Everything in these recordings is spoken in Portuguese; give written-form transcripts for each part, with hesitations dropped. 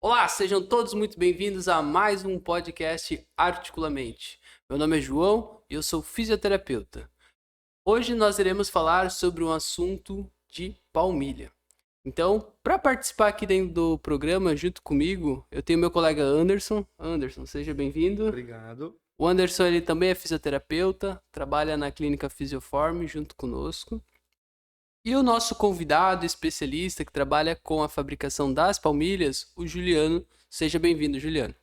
Olá, sejam todos muito bem-vindos a mais um podcast Articulamente. Meu nome é João e eu sou fisioterapeuta. Hoje nós iremos falar sobre um assunto de palmilha. Então, para participar aqui dentro do programa junto comigo, eu tenho meu colega Anderson. Anderson, seja bem-vindo. Obrigado. O Anderson ele também é fisioterapeuta, trabalha na clínica Fisioform junto conosco. E o nosso convidado especialista que trabalha com a fabricação das palmilhas, o Juliano. Seja bem-vindo, Juliano.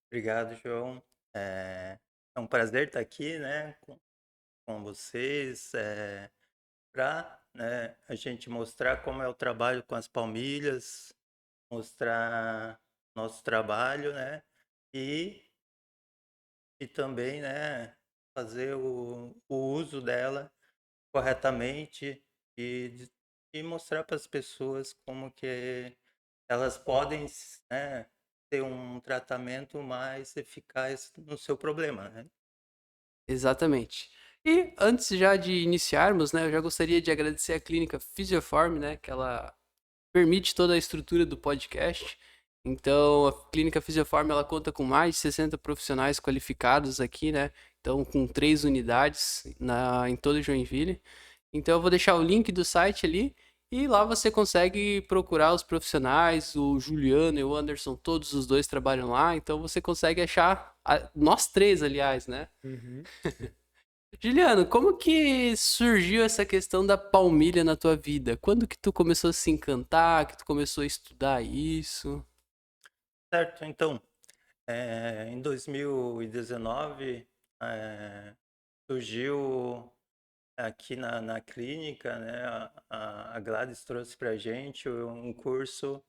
Obrigado, João. É um prazer estar aqui, né, com vocês, para, né, a gente mostrar como é o trabalho com as palmilhas, mostrar nosso trabalho, né, e, e também, né, fazer o uso dela corretamente e, e mostrar para as pessoas como que elas podem, né, ter um tratamento mais eficaz no seu problema, né? Exatamente. E antes já de iniciarmos, né, eu já gostaria de agradecer a clínica Physioform, né, que ela permite toda a estrutura do podcast. Então, a clínica Physioform ela conta com mais de 60 profissionais qualificados aqui, né? Então, com 3 unidades em todo Joinville. Então, eu vou deixar o link do site ali e lá você consegue procurar os profissionais, o Juliano e o Anderson, todos os dois trabalham lá. Então, você consegue achar nós três, aliás, né? Uhum. Juliano, como que surgiu essa questão da palmilha na tua vida? Quando que tu começou a se encantar, que tu começou a estudar isso? Certo, então, em 2019, surgiu aqui na clínica, né, a Gladys trouxe para a gente um curso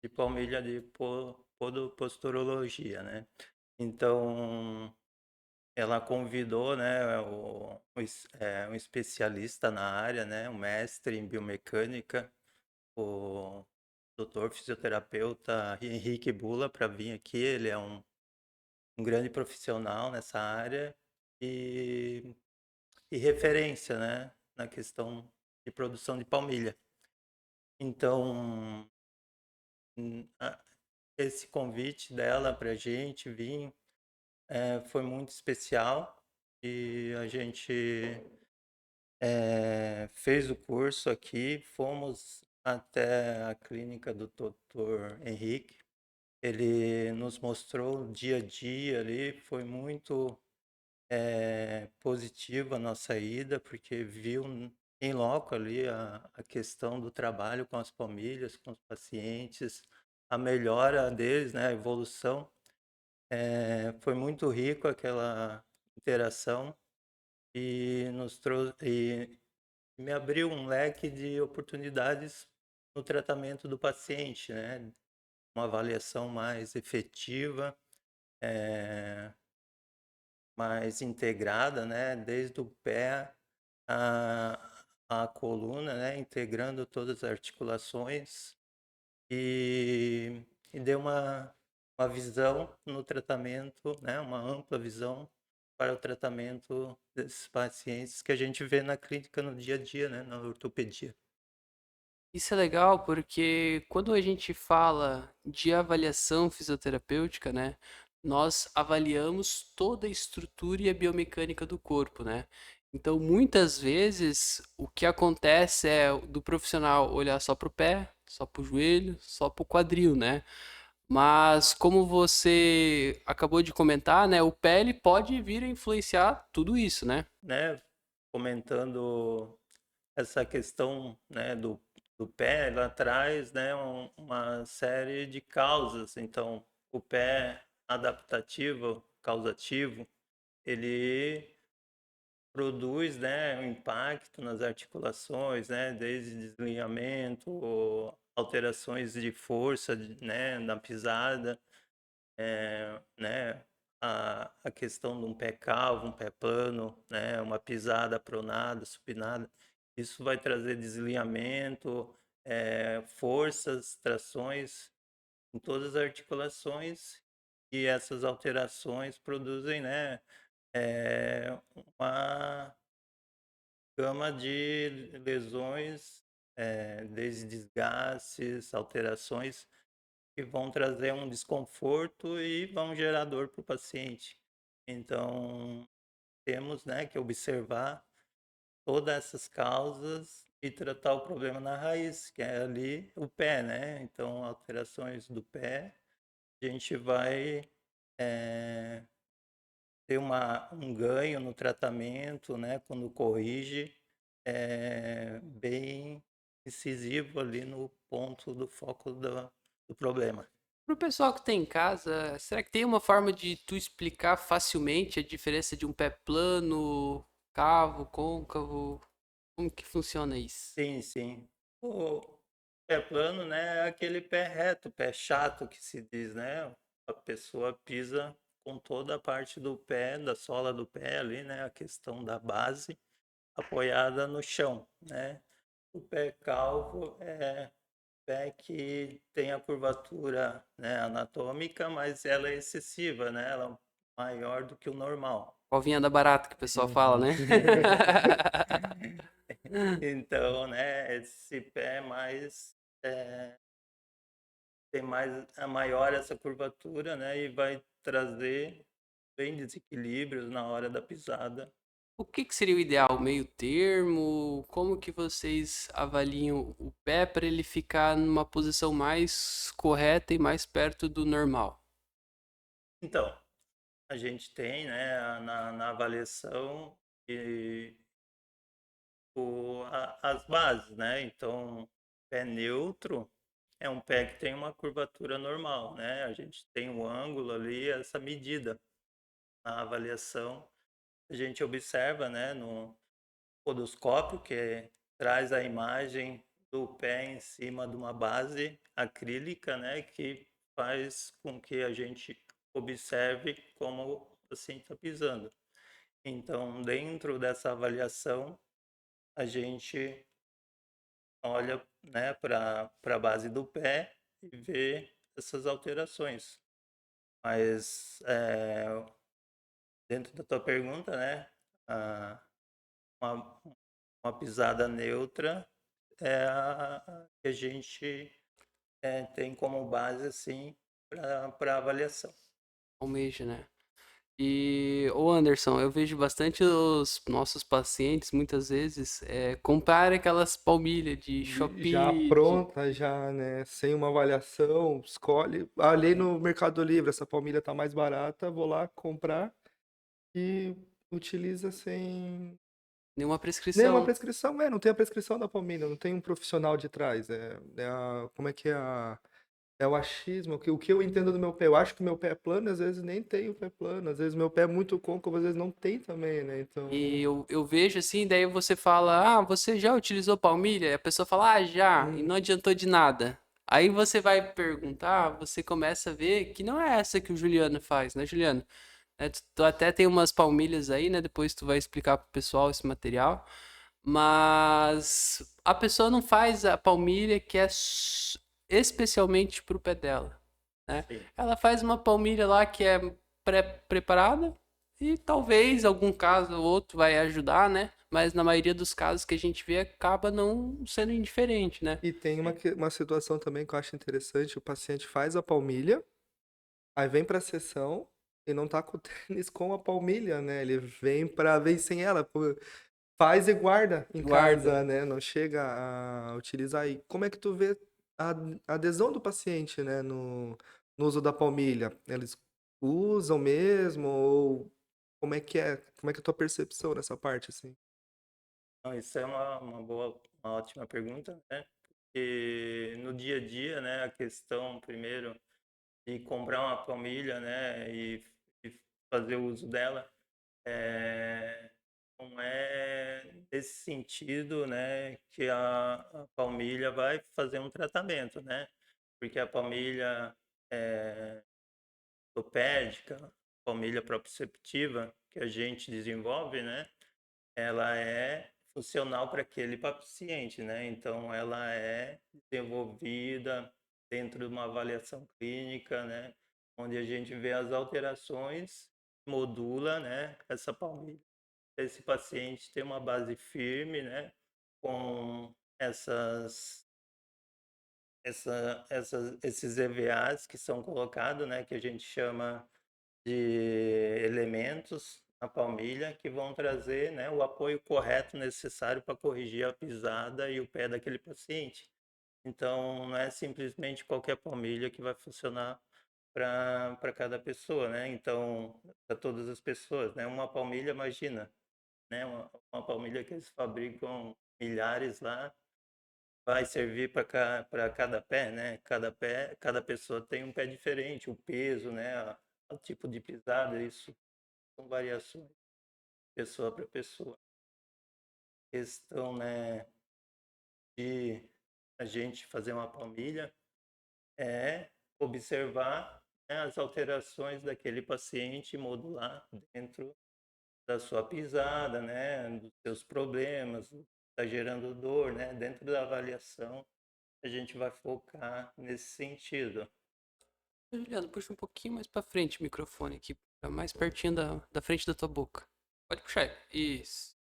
de palmilha de podoposturologia, né? Então, ela convidou, né, um especialista na área, né, um mestre em biomecânica, o doutor fisioterapeuta Henrique Bula, para vir aqui. Ele é um grande profissional nessa área e, e referência, né, na questão de produção de palmilha. Então, esse convite dela para a gente vir foi muito especial e a gente fez o curso aqui, fomos até a clínica do doutor Henrique. Ele nos mostrou o dia a dia ali, foi muito positiva a nossa ida, porque viu em loco ali a questão do trabalho com as famílias, com os pacientes, a melhora deles, né, a evolução. Foi muito rico aquela interação e nos trouxe e me abriu um leque de oportunidades no tratamento do paciente, né? Uma avaliação mais efetiva, eh, mais integrada, né? Desde o pé à coluna, né? Integrando todas as articulações e, e deu uma visão no tratamento, né? Uma ampla visão para o tratamento desses pacientes que a gente vê na clínica no dia a dia, né? Na ortopedia. Isso é legal porque quando a gente fala de avaliação fisioterapêutica, né, nós avaliamos toda a estrutura e a biomecânica do corpo, né? Então, muitas vezes, o que acontece é do profissional olhar só para o pé, só para o joelho, só para o quadril, né? Mas como você acabou de comentar, né, o pé ele pode vir a influenciar tudo isso, né? Né, comentando essa questão, né, do pé, ela traz, né, uma série de causas. Então, o pé adaptativo, causativo, ele produz, né, um impacto nas articulações, né, desde deslinhamento, alterações de força, né, na pisada, né, a questão de um pé calvo, um pé plano, né, uma pisada pronada, supinada, isso vai trazer deslinhamento, forças, trações em todas as articulações e essas alterações produzem, né, uma gama de lesões, desde desgastes, alterações que vão trazer um desconforto e vão gerar dor para o paciente. Então, temos, né, que observar todas essas causas e tratar o problema na raiz, que é ali o pé, né? Então, alterações do pé, a gente vai ter um ganho no tratamento, né? Quando corrige, bem incisivo ali no ponto do foco do problema. Pro pessoal que tem em casa, será que tem uma forma de tu explicar facilmente a diferença de um pé plano, cavo, côncavo? Como que funciona isso? Sim, sim. O pé plano, né, é aquele pé reto, pé chato que se diz, né? A pessoa pisa com toda a parte do pé, da sola do pé ali, né? A questão da base apoiada no chão, né? O pé calvo é pé que tem a curvatura, né, anatômica, mas ela é excessiva, né? Ela é maior do que o normal. Covinha da barata que o pessoal fala, Uhum. né? Então, né, esse pé mais tem mais a maior essa curvatura, né, e vai trazer bem desequilíbrios na hora da pisada. O que que seria o ideal? Meio termo? Como que vocês avaliam o pé para ele ficar numa posição mais correta e mais perto do normal? Então, a gente tem, né, na avaliação e as bases, né? Então, pé neutro é um pé que tem uma curvatura normal, né? A gente tem um ângulo ali, essa medida na avaliação. A gente observa, né, no podoscópio, traz a imagem do pé em cima de uma base acrílica, né, que faz com que a gente observe como o paciente está pisando. Então, dentro dessa avaliação, a gente olha, né, para a base do pé e vê essas alterações. Mas, dentro da tua pergunta, né, a, uma, uma pisada neutra é a que a gente tem como base assim para avaliação. Almeja, né? E, ô Anderson, eu vejo bastante os nossos pacientes, muitas vezes, comprar aquelas palmilhas de Já Shopee, pronta, já, né? Sem uma avaliação, escolhe. Ali no Mercado Livre, essa palmilha tá mais barata, vou lá comprar e utiliza sem nenhuma nenhuma prescrição. prescrição. Não tem a prescrição da palmilha, não tem um profissional de trás. Como é que é é o achismo, o que eu entendo do meu pé. Eu acho que o meu pé é plano, às vezes nem tem o pé plano. Às vezes meu pé é muito côncavo, às vezes não tem também, né? E Então, eu vejo assim, daí você fala, ah, você já utilizou palmilha? E a pessoa fala, ah, já, e hum, não adiantou de nada. Aí você vai perguntar, você começa a ver que não é essa que o Juliano faz, né, Juliano? Tu até tem umas palmilhas aí, né? Depois tu vai explicar pro pessoal esse material. Mas a pessoa não faz a palmilha que é especialmente pro pé dela, né? Sim. Ela faz uma palmilha lá que é pré-preparada e talvez algum caso ou outro vai ajudar, né? Mas na maioria dos casos que a gente vê acaba não sendo indiferente, né? e tem Sim. uma situação também que eu acho interessante, o paciente faz a palmilha, aí vem para a sessão e não tá com o tênis com a palmilha, né? Ele vem para vem sem ela, faz e guarda em Guarda. casa, né? Não chega a utilizar. E como é que tu vê a adesão do paciente, né, no uso da palmilha? Eles usam mesmo ou como é que é? Como é que é a tua percepção nessa parte, assim? Então, isso é uma boa, uma ótima pergunta, né? Porque no dia a dia, né, a questão primeiro de comprar uma palmilha, né, e fazer o uso dela, é, não é nesse sentido, né, que a palmilha vai fazer um tratamento, né? Porque a palmilha ortopédica, palmilha proprioceptiva que a gente desenvolve, né, ela é funcional para aquele paciente, né? Então ela é desenvolvida dentro de uma avaliação clínica, né, onde a gente vê as alterações, modula, né, essa palmilha. Esse paciente tem uma base firme, né, com essas esses EVAs que são colocados, né, que a gente chama de elementos na palmilha, que vão trazer, né, o apoio correto necessário para corrigir a pisada e o pé daquele paciente. Então, não é simplesmente qualquer palmilha que vai funcionar para cada pessoa, né? Então, para todas as pessoas, né? Uma palmilha, imagina, né? Uma palmilha que eles fabricam milhares lá, vai servir para cada pé, né? Cada pé, cada pessoa tem um pé diferente, o peso, né? O tipo de pisada, isso são variações, pessoa para pessoa. Questão, né, de a gente fazer uma palmilha é observar, né, as alterações daquele paciente, modular dentro da sua pisada, né, dos seus problemas, está gerando dor, né, dentro da avaliação, a gente vai focar nesse sentido. Juliano, puxa um pouquinho mais pra frente o microfone aqui, pra mais pertinho da frente da tua boca. Pode puxar ele. Isso.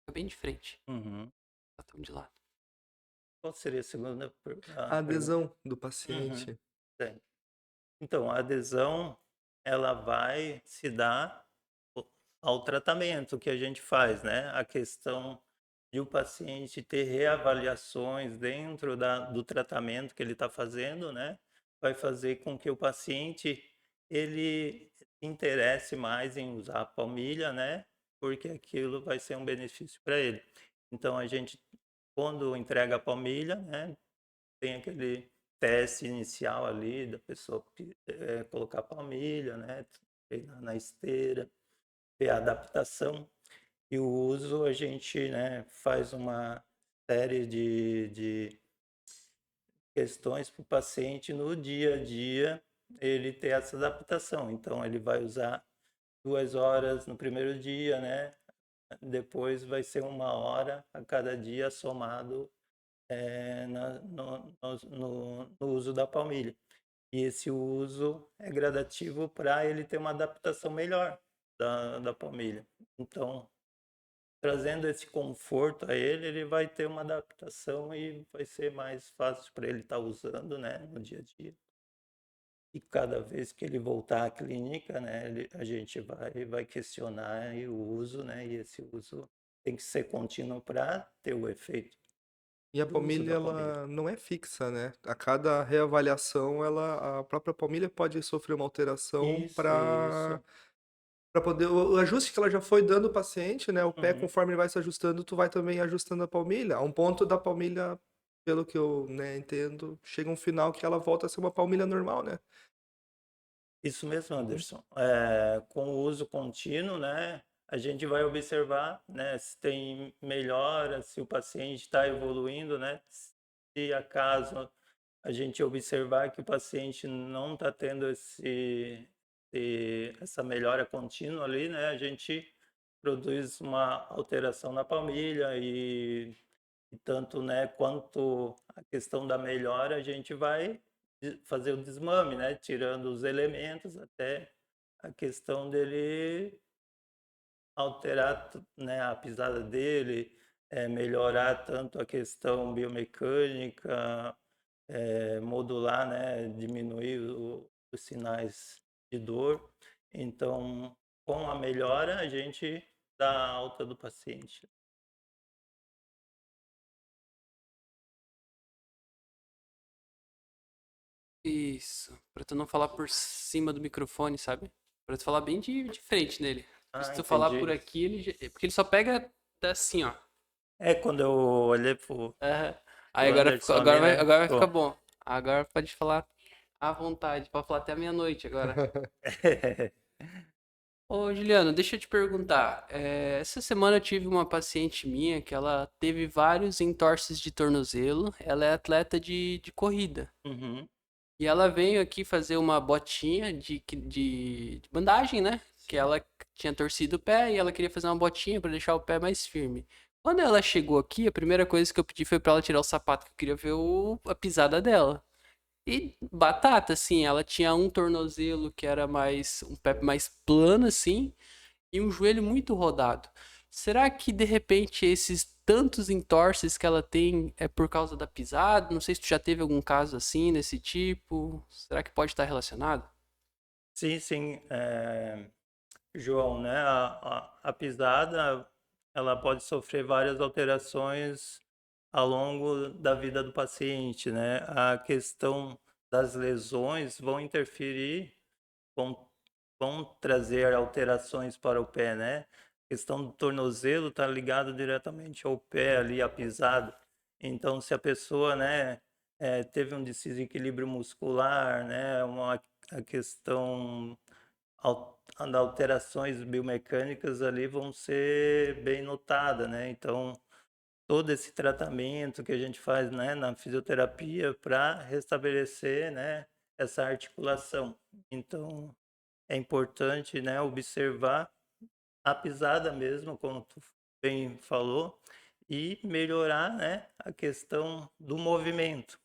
Fica bem de frente. Uhum. Tá tão de lado. Qual seria a segunda A pergunta? adesão do Uhum. paciente. Certo. Então, a adesão, ela vai se dar ao tratamento que a gente faz, né? A questão de o paciente ter reavaliações dentro do tratamento que ele está fazendo, né? Vai fazer com que o paciente ele se interesse mais em usar a palmilha, né? Porque aquilo vai ser um benefício para ele. Então, a gente, quando entrega a palmilha, né? Tem aquele teste inicial ali da pessoa colocar a palmilha, né? Treinar na esteira, ver a adaptação. E o uso, a gente, né, faz uma série de questões para o paciente no dia a dia ele ter essa adaptação. Então, ele vai usar 2 horas no primeiro dia, né? Depois vai ser 1 hora a cada dia somado no uso da palmilha. E esse uso é gradativo para ele ter uma adaptação melhor da palmilha. Então, trazendo esse conforto a ele, ele vai ter uma adaptação e vai ser mais fácil para ele estar usando, né, no dia a dia. E cada vez que ele voltar à clínica, né, a gente vai questionar o uso, né, e esse uso tem que ser contínuo para ter o efeito E a do uso palmilha, da palmilha. ela não é fixa, né? A cada reavaliação, a própria palmilha pode sofrer uma alteração Isso. para poder o ajuste que ela já foi dando ao paciente, né? O pé, Uhum. conforme ele vai se ajustando, tu vai também ajustando a palmilha. A um ponto da palmilha, pelo que eu, né, entendo, chega um final que ela volta a ser uma palmilha normal, né? Isso mesmo, Anderson. Com o uso contínuo, né, a gente vai observar, né, se tem melhora, se o paciente está evoluindo, né, se acaso a gente observar que o paciente não está tendo essa melhora contínua ali, né, a gente produz uma alteração na palmilha e tanto, né, quanto a questão da melhora, a gente vai fazer o desmame, né, tirando os elementos até a questão dele alterar, né, a pisada dele, melhorar tanto a questão biomecânica, modular, né, diminuir os sinais de dor. Então, com a melhora, a gente dá a alta do paciente. Isso. Pra tu não falar por cima do microfone, sabe? Pra tu falar bem de frente nele. Se tu falar por Entendi. aqui, porque ele só pega assim, ó. Quando eu olhei pro Aham. Aí o Anderson ali, né? agora vai ficar Pô. bom. Agora pode falar à vontade. Pode falar até a meia-noite agora. Ô, Juliano, deixa eu te perguntar. Essa semana eu tive uma paciente minha que ela teve vários entorses de tornozelo. Ela é atleta de corrida. Uhum. E ela veio aqui fazer uma botinha de bandagem, né? Que ela tinha torcido o pé e ela queria fazer uma botinha para deixar o pé mais firme. Quando ela chegou aqui, a primeira coisa que eu pedi foi para ela tirar o sapato, que eu queria ver a pisada dela. E batata, assim, ela tinha um tornozelo que era um pé mais plano, assim, e um joelho muito rodado. será que de repente esses tantos entorses que ela tem é por causa da pisada? Não sei se tu já teve algum caso assim, desse tipo. Será que pode estar relacionado? Sim, sim, João, né? A pisada, ela pode sofrer várias alterações ao longo da vida do paciente, né? A questão das lesões vão interferir, vão, vão trazer alterações para o pé, né? A questão do tornozelo está ligado diretamente ao pé ali, a pisada. Então, se a pessoa, né, teve um desequilíbrio muscular, né, a questão alterações biomecânicas ali vão ser bem notadas, né? Então, todo esse tratamento que a gente faz, né, na fisioterapia para restabelecer, né, essa articulação. Então, é importante, né, observar a pisada mesmo, como tu bem falou, e melhorar, né, a questão do movimento.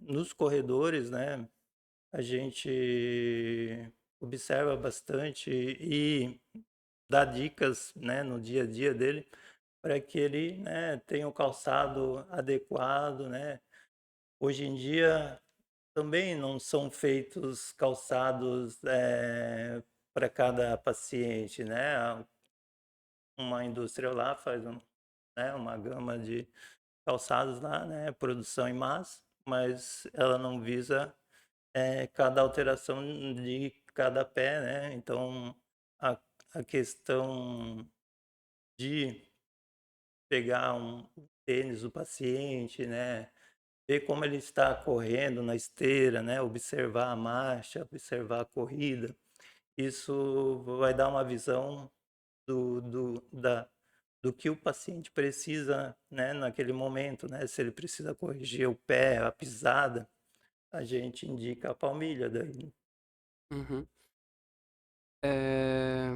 Nos corredores, né, a gente observa bastante e dá dicas, né, no dia a dia dele para que ele, né, tenha o calçado adequado, né. Hoje em dia também não são feitos calçados para cada paciente, né. Uma indústria lá faz né, uma gama de calçados lá, né, produção em massa, mas ela não visa cada alteração de cada pé, né? Então, a, a questão de pegar um tênis do paciente, né? Ver como ele está correndo na esteira, né? Observar a marcha, observar a corrida. Isso vai dar uma visão do que o paciente precisa, né? Naquele momento, né? Se ele precisa corrigir o pé, a pisada, a gente indica a palmilha daí. Uhum. É...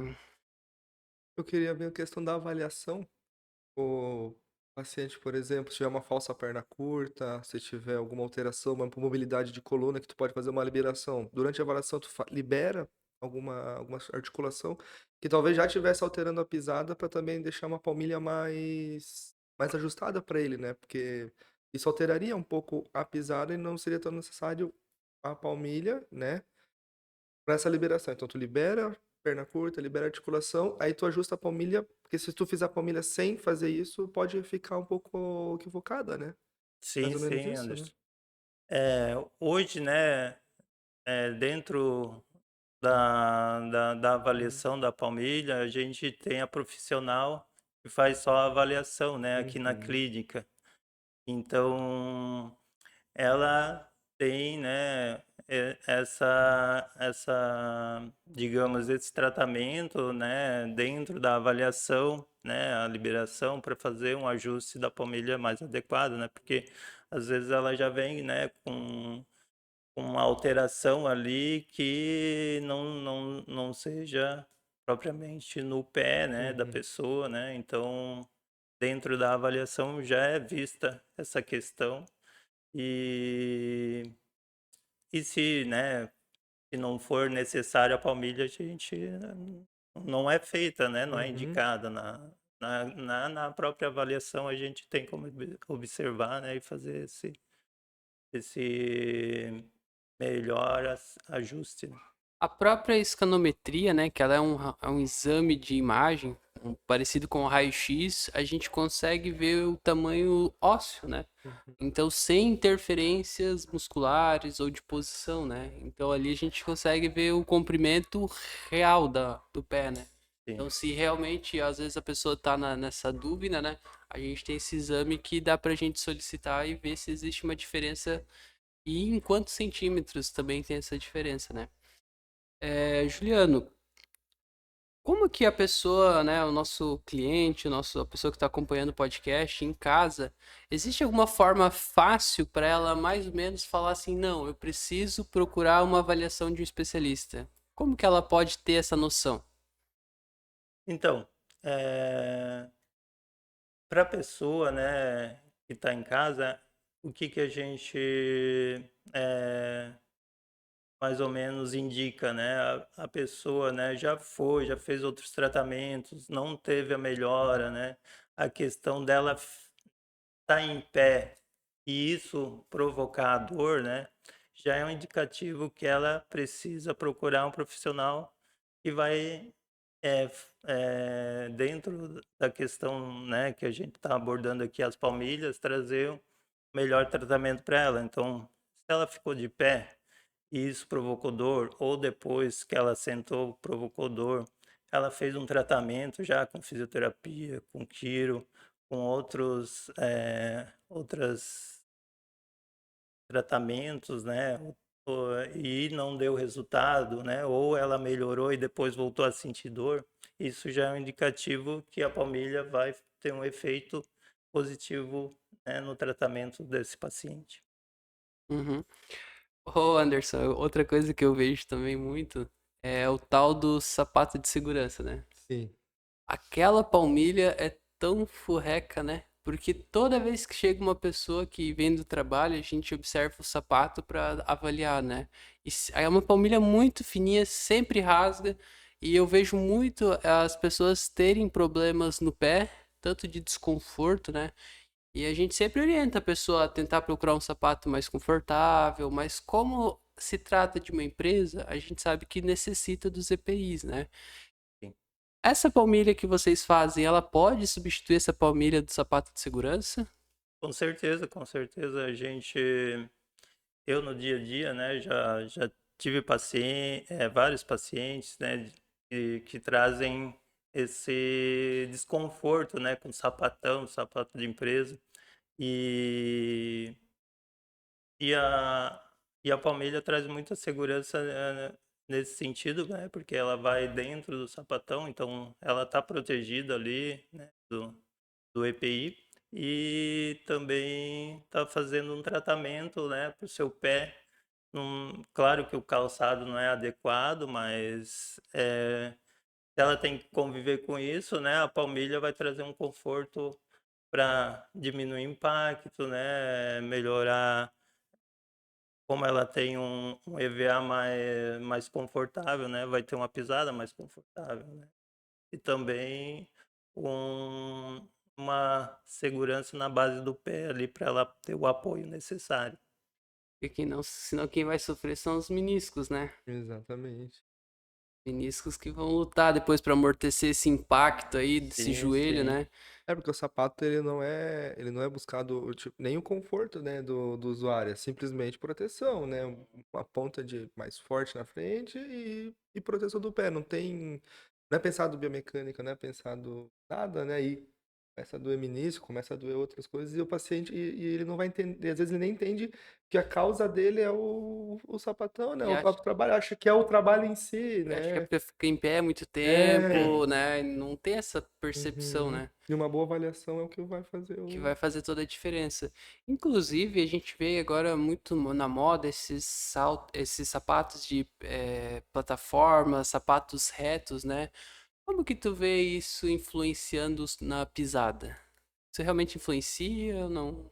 Eu queria ver a questão da avaliação. O paciente, por exemplo, se tiver uma falsa perna curta, se tiver alguma alteração, uma mobilidade de coluna, que tu pode fazer uma liberação. Durante a avaliação, tu libera alguma articulação que talvez já estivesse alterando a pisada para também deixar uma palmilha mais ajustada para ele, né? Porque isso alteraria um pouco a pisada e não seria tão necessário a palmilha, né? Para essa liberação. Então, tu libera perna curta, libera articulação, aí tu ajusta a palmilha, porque se tu fizer a palmilha sem fazer isso, pode ficar um pouco equivocada, né? Mais Sim, ou menos sim, isso, né? Anderson. Hoje, né, dentro da Uhum. avaliação da palmilha, a gente tem a profissional que faz só a avaliação, né, aqui na Uhum. clínica. Então, ela tem, né, digamos, esse tratamento, né, dentro da avaliação, né, a liberação para fazer um ajuste da palmilha mais adequado, né, porque às vezes ela já vem, né, com uma alteração ali que não seja propriamente no pé, né, da Uhum. pessoa, né, então dentro da avaliação já é vista essa questão e se, né, se não for necessário a palmilha, a gente não é feita, né, não é Uhum. indicada na própria avaliação, a gente tem como observar, né, e fazer esse melhor ajuste, né. A própria escanometria, né, que ela é um exame de imagem, parecido com o raio-x, a gente consegue ver o tamanho ósseo, né? Uhum. Então, sem interferências musculares ou de posição, né? Então, ali a gente consegue ver o comprimento real do pé, né? Sim. Então, se realmente, às vezes, a pessoa tá nessa dúvida, né? A gente tem esse exame que dá pra gente solicitar e ver se existe uma diferença e em quantos centímetros também tem essa diferença, né? Juliano, como que a pessoa, né, o nosso cliente, a pessoa que está acompanhando o podcast em casa, existe alguma forma fácil para ela mais ou menos falar assim, não, eu preciso procurar uma avaliação de um especialista? Como que ela pode ter essa noção? Então, para a pessoa, né, que está em casa, o que que a gente, eh, mais ou menos indica, né? A pessoa, né, já fez outros tratamentos, não teve a melhora, né? A questão dela estar em pé e isso provocar a dor, né? Já é um indicativo que ela precisa procurar um profissional que vai, dentro da questão, né, que a gente está abordando aqui, as palmilhas, trazer um melhor tratamento para ela. Então, se ela ficou de pé e isso provocou dor, ou depois que ela sentou, provocou dor, ela fez um tratamento já com fisioterapia, com quiro, com outros tratamentos, né? E não deu resultado, né? Ou ela melhorou e depois voltou a sentir dor, isso já é um indicativo que a palmilha vai ter um efeito positivo, né, no tratamento desse paciente. Uhum. Ô, Anderson, outra coisa que eu vejo também muito é o tal do sapato de segurança, né? Sim. Aquela palmilha é tão furreca, né? Porque toda vez que chega uma pessoa que vem do trabalho, a gente observa o sapato para avaliar, né? É uma palmilha muito fininha, sempre rasga, e eu vejo muito as pessoas terem problemas no pé, tanto de desconforto, né? E a gente sempre orienta a pessoa a tentar procurar um sapato mais confortável, mas como se trata de uma empresa, a gente sabe que necessita dos EPIs, né? Sim. Essa palmilha que vocês fazem, ela pode substituir essa palmilha do sapato de segurança? Com certeza eu no dia a dia, né, já tive vários pacientes, né, que trazem esse desconforto, né, com sapatão, sapato de empresa. E, e, a, e a palmilha traz muita segurança, nesse sentido, né, porque ela vai dentro do sapatão, então ela está protegida ali, né, do EPI e também está fazendo um tratamento, né, para o seu pé. Claro que o calçado não é adequado, mas se ela tem que conviver com isso, né, a palmilha vai trazer um conforto para diminuir o impacto, né, melhorar, como ela tem um EVA mais confortável, né, vai ter uma pisada mais confortável, né, e também um, uma segurança na base do pé ali para ela ter o apoio necessário. Porque quem não, senão quem vai sofrer são os meniscos, né? Exatamente. Meniscos que vão lutar depois para amortecer esse impacto aí desse Sim, joelho, sim. né? É porque o sapato ele não é buscado tipo, nem o conforto, né, do usuário, é simplesmente proteção, né? Uma ponta de mais forte na frente e proteção do pé. Não é pensado biomecânica, não é pensado nada, né? E começa a doer menisco, começa a doer outras coisas e o paciente e ele não vai entender, às vezes ele nem entende que a causa dele é o sapatão, né? E O acha, próprio trabalho, acha que é o trabalho em si, e acha que é né? porque fica em pé muito É. tempo, né? Não tem essa percepção, Uhum. né? E uma boa avaliação é o que vai fazer Que o. vai fazer toda a diferença. Inclusive, a gente vê agora muito na moda esses sapatos de plataforma, sapatos retos, né? Como que tu vê isso influenciando na pisada? Isso realmente influencia ou não?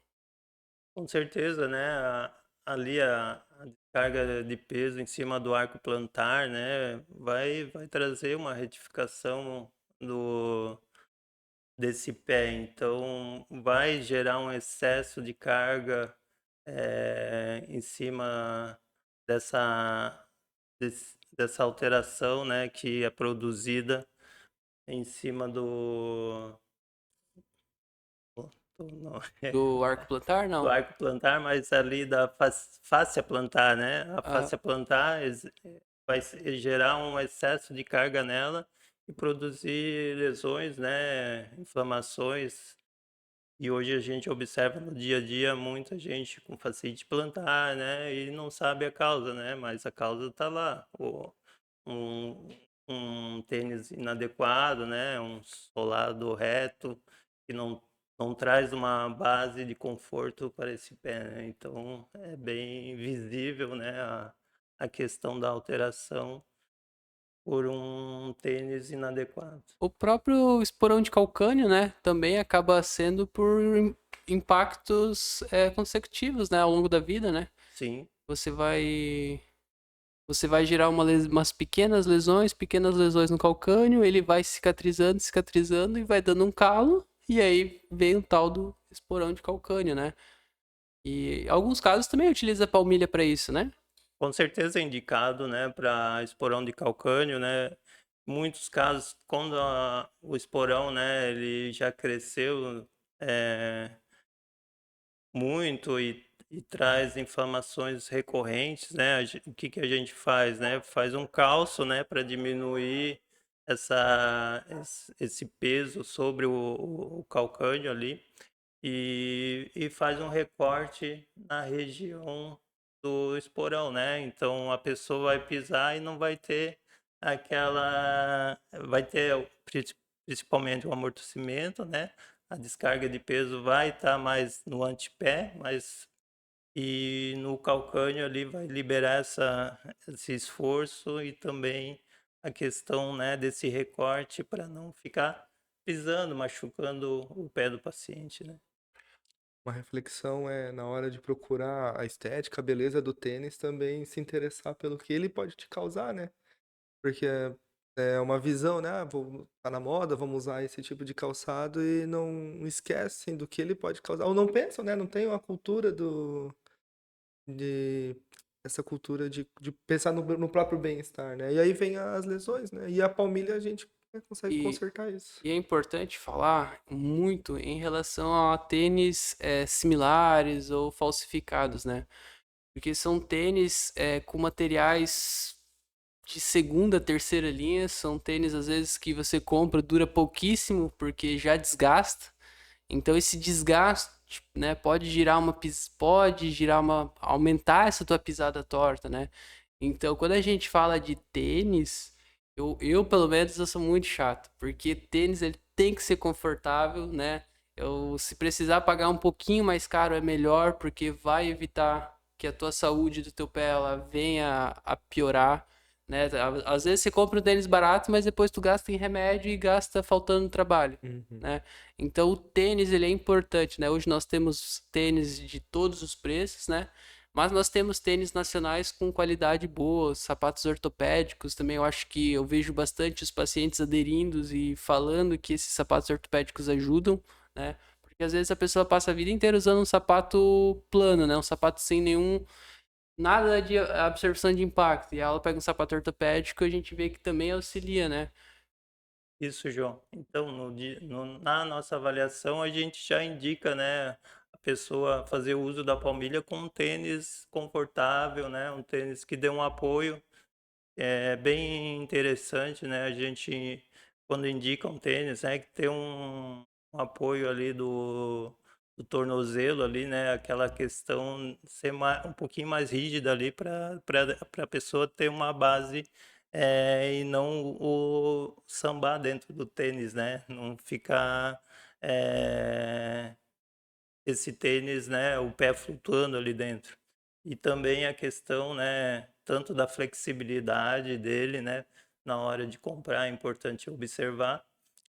Com certeza, né? Ali a descarga de peso em cima do arco plantar, né? Vai trazer uma retificação desse pé. Então, vai gerar um excesso de carga em cima dessa, dessa alteração, né? Que é produzida em cima não, Do arco plantar, do não. arco plantar, mas ali da fáscia plantar, né? A Ah, fáscia plantar vai gerar um excesso de carga nela e produzir lesões, né? Inflamações. E hoje a gente observa no dia a dia muita gente com fascite plantar, né? E não sabe a causa, né? Mas a causa está lá. Um, um tênis inadequado, né? Um solado reto que não traz uma base de conforto para esse pé, né? Então é bem visível, né? A questão da alteração por um tênis inadequado. o próprio esporão de calcânio, né? Também acaba sendo por impactos consecutivos, né? Ao longo da vida, né? Sim, Você vai você vai gerar umas pequenas lesões no calcânio, ele vai cicatrizando, cicatrizando e vai dando um calo, e aí vem o tal do esporão de calcânio, né? E em alguns casos também utiliza a palmilha para isso, né? Com certeza é indicado, né, para esporão de calcânio, né? Muitos casos, quando o esporão, né, ele já cresceu muito e traz inflamações recorrentes, né? O que que a gente faz, né? Faz um calço, né, para diminuir esse peso sobre o calcânio ali e faz um recorte na região do esporão, né? Então a pessoa vai pisar e não vai ter vai ter principalmente o amortecimento, né? A descarga de peso vai estar mais no antepé, mas e no calcânio ali vai liberar esse esforço e também a questão, né, desse recorte para não ficar pisando, machucando o pé do paciente, né? Uma reflexão é na hora de procurar a estética, a beleza do tênis, também se interessar pelo que ele pode te causar, né? Porque é uma visão, né? Tá na moda, vamos usar esse tipo de calçado e não esquecem do que ele pode causar. Ou não pensam, né? Não tem uma cultura de essa cultura de pensar no próprio bem-estar, né? E aí vem as lesões, né? E a palmilha a gente consegue E, consertar isso. e é importante falar muito em relação a tênis similares ou falsificados, né? Porque são tênis com materiais de segunda, terceira linha, são tênis às vezes que você compra, dura pouquíssimo porque já desgasta. Então esse desgaste, né, pode girar aumentar essa tua pisada torta, né? Então quando a gente fala de tênis, eu pelo menos eu sou muito chato, porque tênis ele tem que ser confortável, né? Se precisar pagar um pouquinho mais caro é melhor, porque vai evitar que a tua saúde do teu pé ela venha a piorar, né? Às vezes você compra um tênis barato, mas depois tu gasta em remédio e gasta faltando no trabalho, Uhum. né? Então o tênis ele é importante, né? Hoje nós temos tênis de todos os preços, né? Mas nós temos tênis nacionais com qualidade boa, sapatos ortopédicos também. Eu acho que eu vejo bastante os pacientes aderindo e falando que esses sapatos ortopédicos ajudam, né? Porque às vezes a pessoa passa a vida inteira usando um sapato plano, né? Um sapato sem nada de absorção de impacto. E ela pega um sapato ortopédico e a gente vê que também auxilia, né? Isso, João. Então, na nossa avaliação, a gente já indica, né, a pessoa fazer uso da palmilha com um tênis confortável, né, um tênis que dê um apoio. É bem interessante, né, a gente, quando indica um tênis, né, que tem um apoio ali do tornozelo ali, né, aquela questão ser um pouquinho mais rígida ali para a pessoa ter uma base e não o sambar dentro do tênis, né, não ficar esse tênis, né, o pé flutuando ali dentro. E também a questão, né, tanto da flexibilidade dele, né, na hora de comprar é importante observar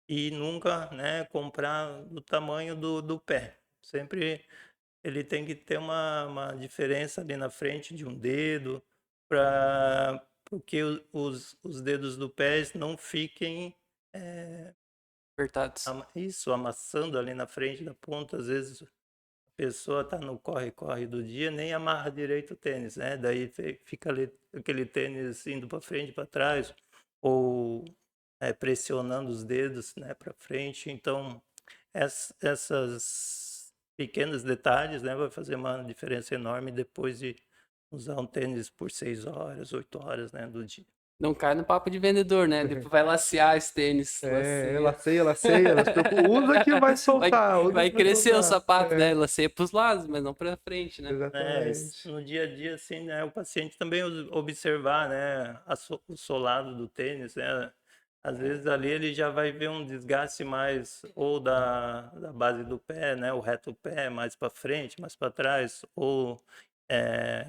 e nunca, né, comprar do tamanho do pé. Sempre ele tem que ter uma diferença ali na frente de um dedo para porque os dedos do pé não fiquem Apertados. isso amassando ali na frente da ponta, às vezes pessoa tá no corre-corre do dia, nem amarra direito o tênis, né? Daí fica ali aquele tênis indo para frente, para trás, ou pressionando os dedos, né, para frente. Então, essas pequenos detalhes, né, vai fazer uma diferença enorme depois de usar um tênis por 6 horas, 8 horas, né, do dia. Não cai no papo de vendedor, né? Depois vai lacear esse tênis, É, laceia. laceia, laceia, não se preocupa. Usa que vai Vai, soltar, usa vai que vai crescer o soltar. sapato, né? É, Laceia pros lados, mas não pra frente, né? exatamente. No dia a dia, assim, né, o paciente também observar, né, o solado do tênis, né, às vezes ali ele já vai ver um desgaste mais ou da base do pé, né, o reto pé mais para frente, mais para trás, ou é,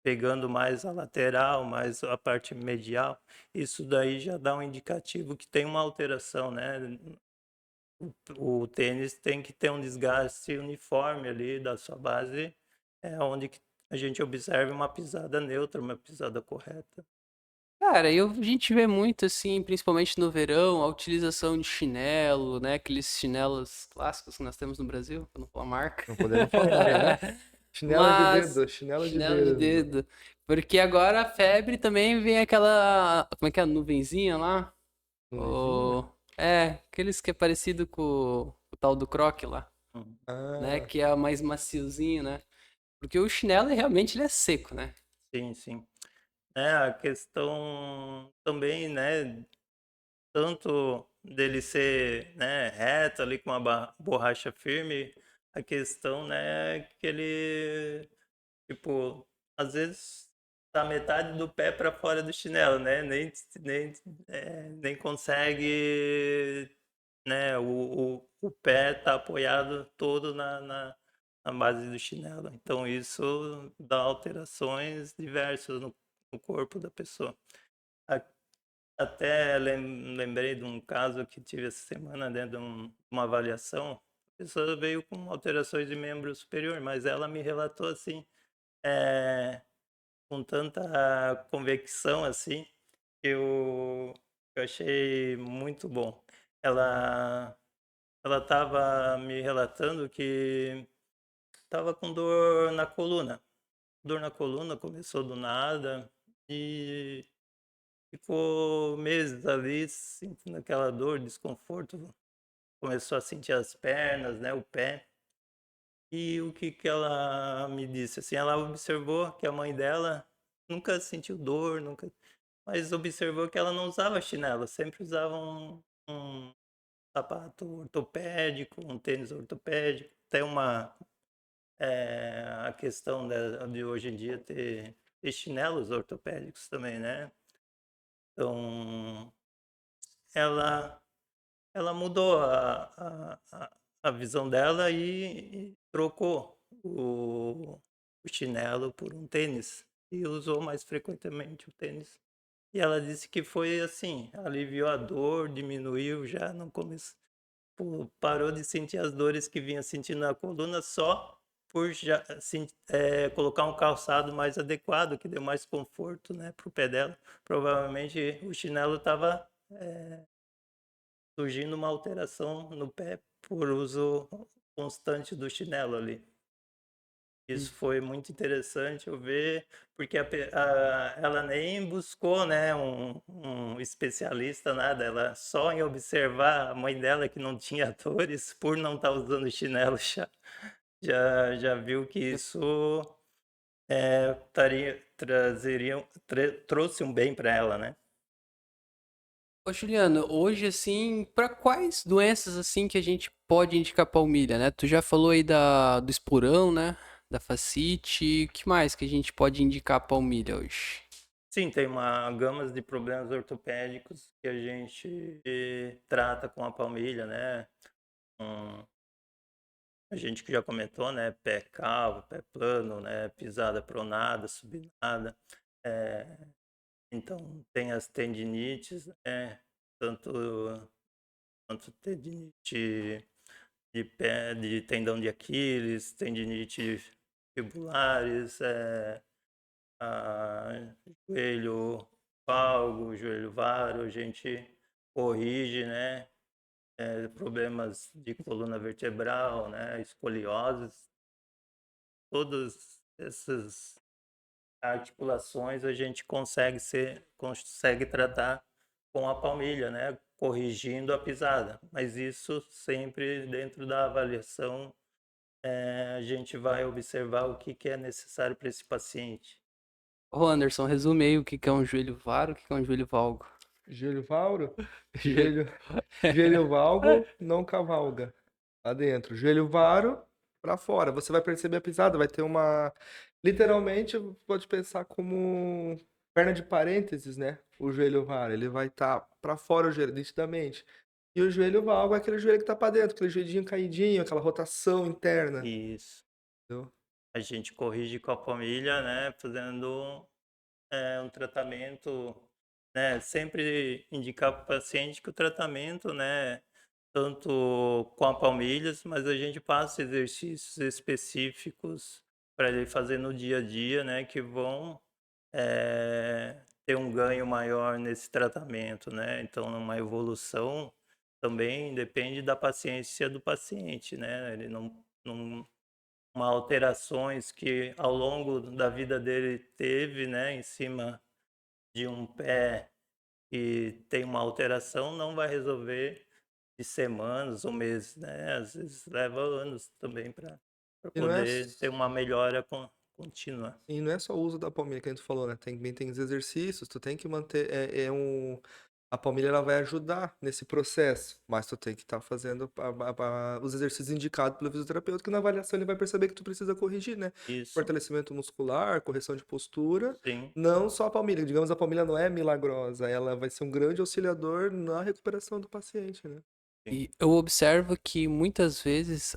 pegando mais a lateral, mais a parte medial. Isso daí já dá um indicativo que tem uma alteração, né? O tênis tem que ter um desgaste uniforme ali da sua base, onde que a gente observe uma pisada neutra, uma pisada correta. Cara, a gente vê muito, assim, principalmente no verão, a utilização de chinelo, né? Aqueles chinelos clássicos que nós temos no Brasil, pra não falar marca. Não podemos falar, né? Chinelo de Mas, dedo, chinelo de chinelo de dedo. dedo. Porque agora a febre também vem aquela. Como é que é? A nuvenzinha lá? Nuvenzinha? O... É, aqueles que é parecido com o tal do croque lá, Uhum. né? Ah, Que é mais maciozinho, né? Porque o chinelo realmente ele é seco, né? Sim, sim. A questão também, né, tanto dele ser, né, reto ali com uma borracha firme, a questão, né, que ele, tipo, às vezes tá metade do pé para fora do chinelo, né, nem consegue, né, o pé tá apoiado todo na base do chinelo. Então isso dá alterações diversas no corpo da pessoa. Até lembrei de um caso que tive essa semana dentro de uma avaliação. A pessoa veio com alterações de membro superior, mas ela me relatou assim, eh, com tanta convicção assim, que eu achei muito bom. Ela ela estava me relatando que estava com dor na coluna. Dor na coluna começou do nada e ficou meses ali sentindo aquela dor, desconforto, começou a sentir as pernas, né, o pé. E o que que ela me disse? Assim, ela observou que a mãe dela nunca sentiu dor, nunca, mas observou que ela não usava chinelo, sempre usava um sapato ortopédico, um tênis ortopédico. Tem a questão de hoje em dia ter chinelos ortopédicos também, né? Então, ela ela mudou a visão dela e trocou o chinelo por um tênis e usou mais frequentemente o tênis. E ela disse que foi assim, aliviou a dor, diminuiu já no começo, parou de sentir as dores que vinha sentindo na coluna só por já colocar um calçado mais adequado, que deu mais conforto, né, para o pé dela. Provavelmente o chinelo estava surgindo uma alteração no pé por uso constante do chinelo ali. Hum. Isso foi muito interessante eu ver, porque ela nem buscou, né, um especialista, nada. Ela só em observar a mãe dela que não tinha dores por não estar usando chinelo já viu que isso trouxe um bem para ela, né? Ô, Juliano, hoje, assim, para quais doenças, assim, que a gente pode indicar palmilha, né? Tu já falou aí do esporão, né? Da fascite. O que mais que a gente pode indicar palmilha hoje? Sim, tem uma gama de problemas ortopédicos que a gente trata com a palmilha, né? Um, a gente que já comentou, né? Pé calvo, pé plano, né? Pisada pronada, supinada. É, então, tem as tendinites, né? Tanto, tanto tendinite de pé, de tendão de Aquiles, tendinite fibulares, joelho valgo, joelho varo, a gente corrige, né? Problemas de coluna vertebral, né? Escolioses, todas essas articulações a gente consegue tratar com a palmilha, né? Corrigindo a pisada, mas isso sempre dentro da avaliação, a gente vai observar o que que é necessário para esse paciente. Ô, Anderson, resume aí o que que é um joelho varo, o que que é um joelho valgo. joelho valgo? Joelho, joelho valgo não cavalga. Lá dentro. Joelho varo pra fora. Você vai perceber a pisada, vai ter uma. Literalmente, pode pensar como perna de parênteses, né? O joelho varo. Ele vai estar pra fora o joelho, nitidamente. E o joelho valgo é aquele joelho que tá pra dentro, aquele joelhinho caidinho, aquela rotação interna. Isso. Entendeu? A gente corrige com a palmilha, né? Fazendo um tratamento, né? Sempre indicar para o paciente que o tratamento, né? Tanto com a palmilhas, mas a gente passa exercícios específicos para ele fazer no dia a dia, né, que vão ter um ganho maior nesse tratamento, né? Então, uma evolução também depende da paciência do paciente, né? Ele não uma alterações que ao longo da vida dele teve, né, em cima de um pé que tem uma alteração, não vai resolver de semanas ou meses, né? Às vezes leva anos também para E não é, poder ter uma melhora contínua. e não é só o uso da palmilha que a gente falou, né? Também tem os exercícios, tu tem que manter. A palmilha ela vai ajudar nesse processo, mas tu tem que estar fazendo os exercícios indicados pelo fisioterapeuta, que na avaliação ele vai perceber que tu precisa corrigir, né? Isso, Fortalecimento muscular, correção de postura, sim, não só a palmilha. Digamos, a palmilha não é milagrosa, ela vai ser um grande auxiliador na recuperação do paciente, né? sim. E eu observo que muitas vezes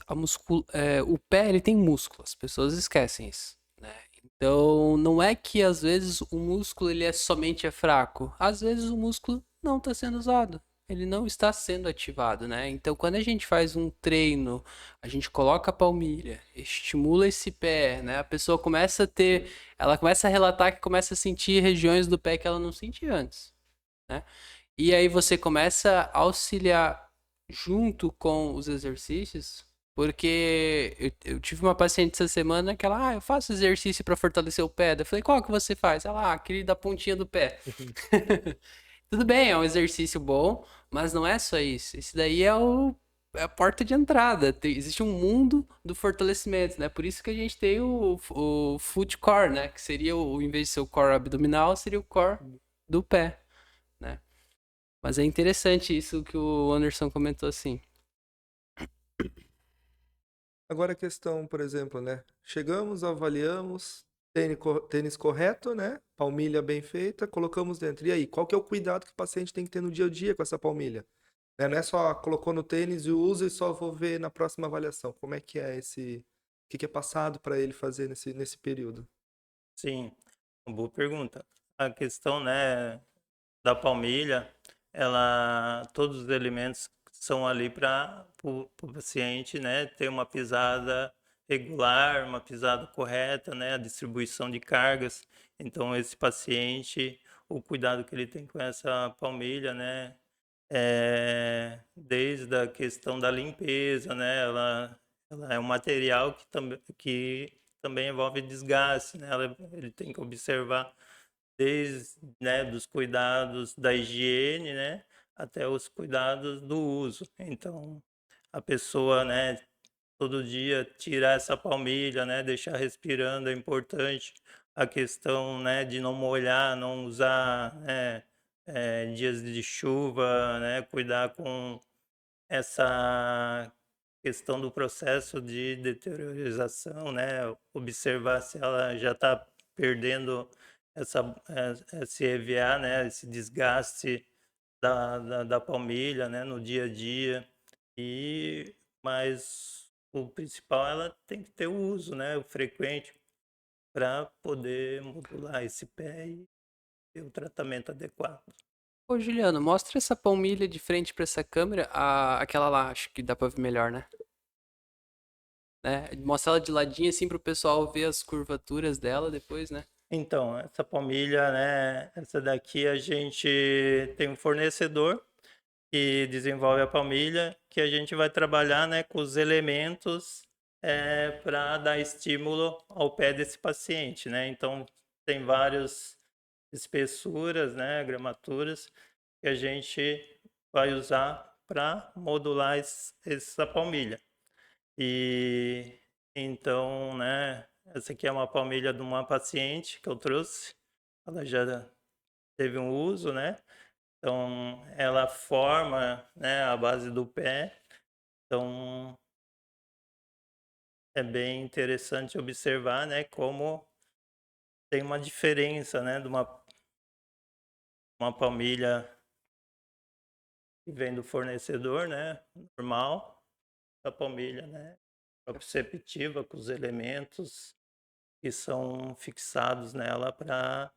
o pé ele tem músculo, as pessoas esquecem isso, né? Então não é que às vezes o músculo ele somente é fraco, às vezes o músculo não está sendo usado, ele não está sendo ativado, né? Então quando a gente faz um treino, a gente coloca a palmilha, estimula esse pé, né? A pessoa começa a ter, ela começa a relatar que começa a sentir regiões do pé que ela não sentia antes, né? E aí você começa a auxiliar junto com os exercícios, porque eu tive uma paciente essa semana que ela, eu faço exercício para fortalecer o pé. Eu falei, qual que você faz? Ela, aquele da pontinha do pé. Tudo bem, é um exercício bom, mas não é só isso. Esse daí é a porta de entrada. Existe um mundo do fortalecimento, né? Por isso que a gente tem o foot core, né? Que seria, em vez de ser o core abdominal, seria o core do pé, né? Mas é interessante isso que o Anderson comentou assim. Agora a questão, por exemplo, né? Chegamos, avaliamos, tênis correto, né? Palmilha bem feita, colocamos dentro. E aí, qual que é o cuidado que o paciente tem que ter no dia a dia com essa palmilha? Né? Não é só colocou no tênis e usa e só vou ver na próxima avaliação. Como é que é esse... O que que é passado para ele fazer nesse período? Sim, uma boa pergunta. A questão, né, da palmilha, ela, todos os elementos são ali para o paciente, né, ter uma pisada regular, uma pisada correta, né, a distribuição de cargas. Então, esse paciente, o cuidado que ele tem com essa palmilha, né, desde a questão da limpeza, né, ela é um material que também envolve desgaste, né, ele tem que observar desde, né, dos cuidados da higiene, né, até os cuidados do uso. Então, a pessoa, né, todo dia tirar essa palmilha, né, deixar respirando é importante. A questão, né, de não molhar, não usar, né, dias de chuva, né, cuidar com essa questão do processo de deteriorização, né, observar se ela já está perdendo essa, esse EVA, né, esse desgaste da palmilha, né, no dia a dia. Mas o principal, ela tem que ter o uso, né, o frequente, para poder modular esse pé e ter o tratamento adequado. Ô, Juliano, mostra essa palmilha de frente pra essa câmera. Aquela lá, acho que dá pra ver melhor, né? Mostra ela de ladinho assim pro pessoal ver as curvaturas dela depois, né? Então, essa palmilha, né, essa daqui a gente tem um fornecedor que desenvolve a palmilha, que a gente vai trabalhar, né, com os elementos para dar estímulo ao pé desse paciente, né? Então, tem várias espessuras, né, gramaturas, que a gente vai usar para modular essa palmilha. E então, né, essa aqui é uma palmilha de uma paciente que eu trouxe. Ela já teve um uso, né? Então, ela forma, né, a base do pé. Então, é bem interessante observar, né, como tem uma diferença, né, de uma palmilha que vem do fornecedor, né, normal, da palmilha, né, proprioceptiva com os elementos que são fixados nela para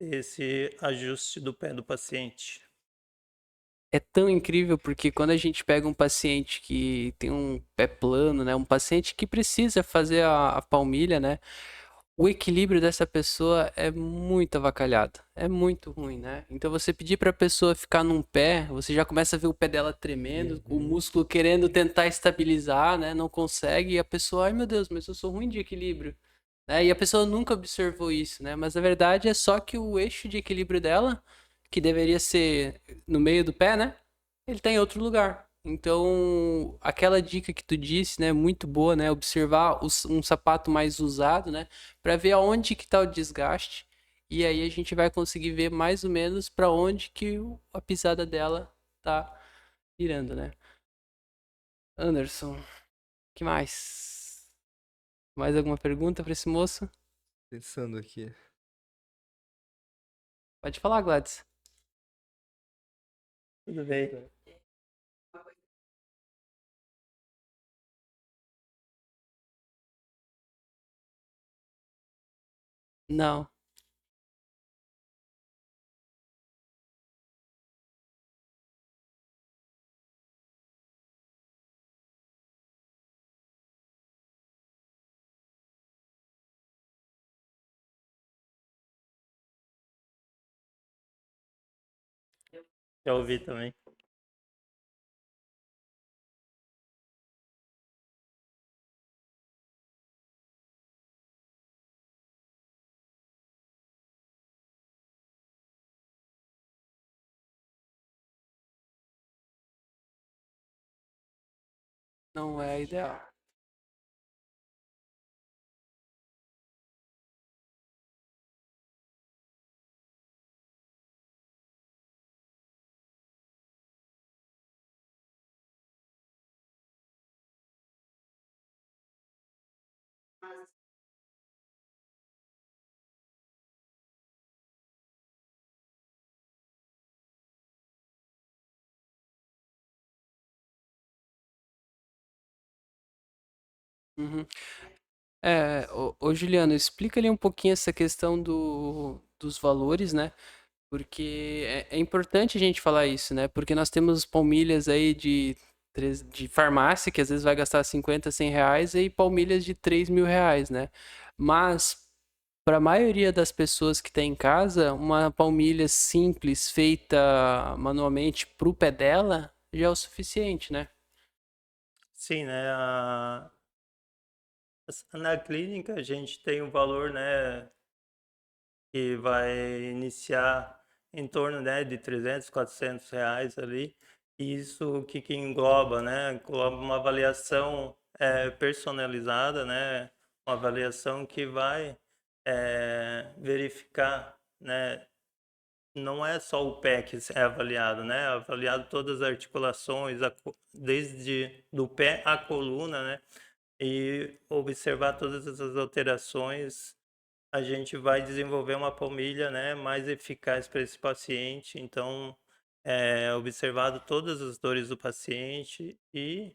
esse ajuste do pé do paciente. é tão incrível porque quando a gente pega um paciente que tem um pé plano, né? Um paciente que precisa fazer a palmilha, né? O equilíbrio dessa pessoa é muito avacalhado, é muito ruim, né? Então você pedir para a pessoa ficar num pé, você já começa a ver o pé dela tremendo, o músculo querendo tentar estabilizar, né? Não consegue, e a pessoa, ai meu Deus, mas eu sou ruim de equilíbrio, né? E a pessoa nunca observou isso, né? Mas na verdade é só que o eixo de equilíbrio dela, que deveria ser no meio do pé, né? Ele tá em outro lugar. Então, aquela dica que tu disse, né, muito boa, né, observar um sapato mais usado, né, para ver aonde que tá o desgaste, e aí a gente vai conseguir ver mais ou menos para onde que a pisada dela tá virando, né? Anderson, que mais? Mais alguma pergunta para esse moço? Pensando aqui. Pode falar, Gladys. Tudo bem. Não. Já ouvi também. Não é ideal. Uhum. Ô, Juliano, explica ali um pouquinho essa questão dos valores, né? Porque é importante a gente falar isso, né? Porque nós temos palmilhas aí de farmácia, que às vezes vai gastar 50, 100 reais, e palmilhas de 3.000 reais, né? Mas, para a maioria das pessoas que tem em casa, uma palmilha simples, feita manualmente para o pé dela, já é o suficiente, né? Sim, né? Na clínica a gente tem um valor, né, que vai iniciar em torno, né, de 300, 400 reais ali. E isso que engloba, né? Engloba uma avaliação personalizada, né? Uma avaliação que vai verificar, né? Não é só o pé que é avaliado, né? É avaliado todas as articulações, desde do pé à coluna, né? E observar todas essas alterações, a gente vai desenvolver uma palmilha, né, mais eficaz para esse paciente. Então, observado todas as dores do paciente e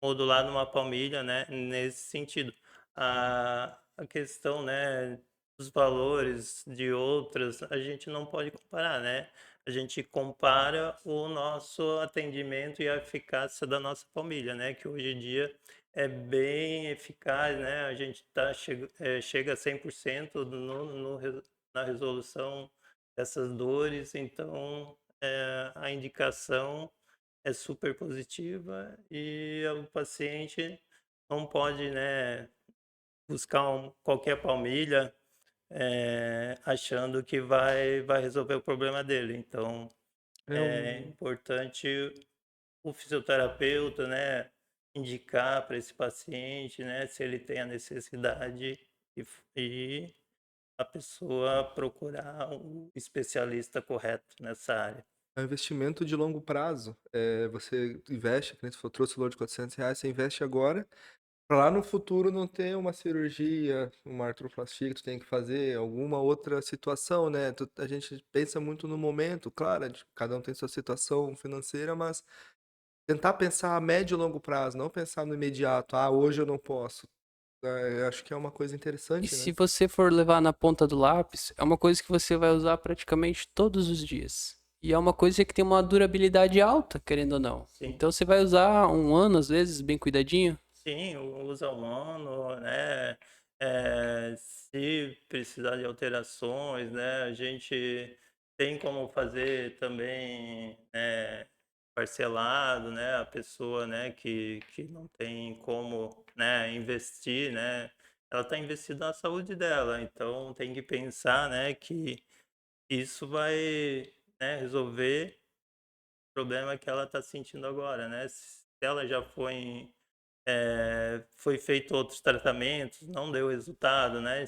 modulado uma palmilha, né, nesse sentido. A questão, né, dos valores de outras, a gente não pode comparar, né? A gente compara o nosso atendimento e a eficácia da nossa palmilha, né? Que hoje em dia é bem eficaz, né? A gente chega a 100% na resolução dessas dores, então a indicação é super positiva e o paciente não pode, né, buscar qualquer palmilha achando que vai resolver o problema dele. Então, É é um, importante o fisioterapeuta, né, indicar para esse paciente, né, se ele tem a necessidade e a pessoa procurar o especialista correto nessa área. é um investimento de longo prazo. É, você investe, que nem você falou, trouxe o valor de 400 reais, você investe agora, para lá no futuro não ter uma cirurgia, uma artroplastia que tu tem que fazer, alguma outra situação, né? A gente pensa muito no momento, claro, cada um tem sua situação financeira, mas tentar pensar a médio e longo prazo, não pensar no imediato, ah, hoje eu não posso. Eu acho que é uma coisa E interessante, se né? você for levar na ponta do lápis, é uma coisa que você vai usar praticamente todos os dias. E é uma coisa que tem uma durabilidade alta, querendo ou não. Sim. Então você vai usar um ano, às vezes, bem cuidadinho. Sim, usa um ano, né? Se precisar de alterações, né? A gente tem como fazer também, né, parcelado, né? A pessoa, né, que não tem como, né, investir, né? Ela está investindo na saúde dela, então tem que pensar, né, que isso vai, né, resolver o problema que ela está sentindo agora, né? Se ela já foi feito outros tratamentos, não deu resultado, né?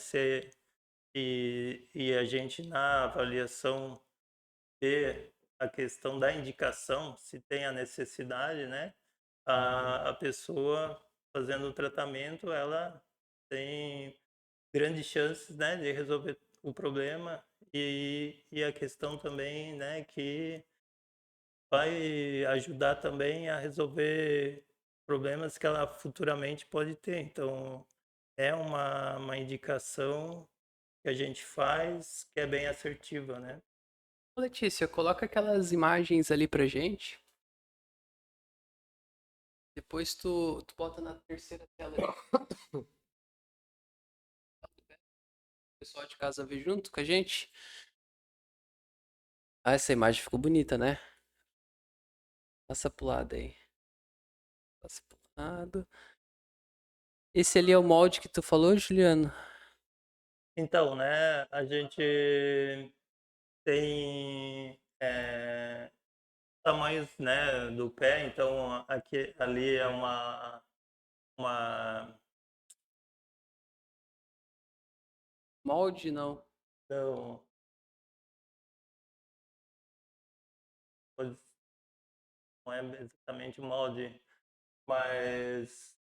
E a gente na avaliação vê a questão da indicação, se tem a necessidade, né? A pessoa fazendo o tratamento, ela tem grandes chances, né, de resolver o problema e a questão também, né, que vai ajudar também a resolver problemas que ela futuramente pode ter. Então, é uma indicação que a gente faz que é bem assertiva, né? Ô, Letícia, coloca aquelas imagens ali pra gente. Depois tu bota na terceira tela ali. O pessoal de casa vê junto com a gente. Ah, essa imagem ficou bonita, né? Passa pro lado aí. Passa pro lado. Esse ali é o molde que tu falou, Juliano? Então, né, a gente tem tamanhos, né, do pé, então aqui, ali é uma Molde, não. então, não é exatamente o molde, mas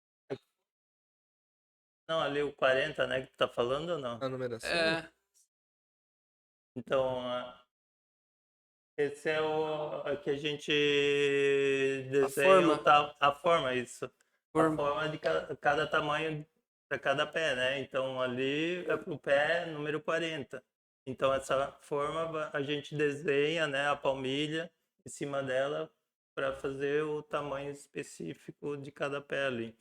não, ali o 40, né, que tu tá falando ou não? A numeração? É, Então, esse é o que a gente a desenha forma. a forma, isso. A Forma. forma de cada tamanho para cada pé, né? Então, ali é para o pé número 40. Então, essa forma a gente desenha, né, a palmilha em cima dela para fazer o tamanho específico de cada pé ali.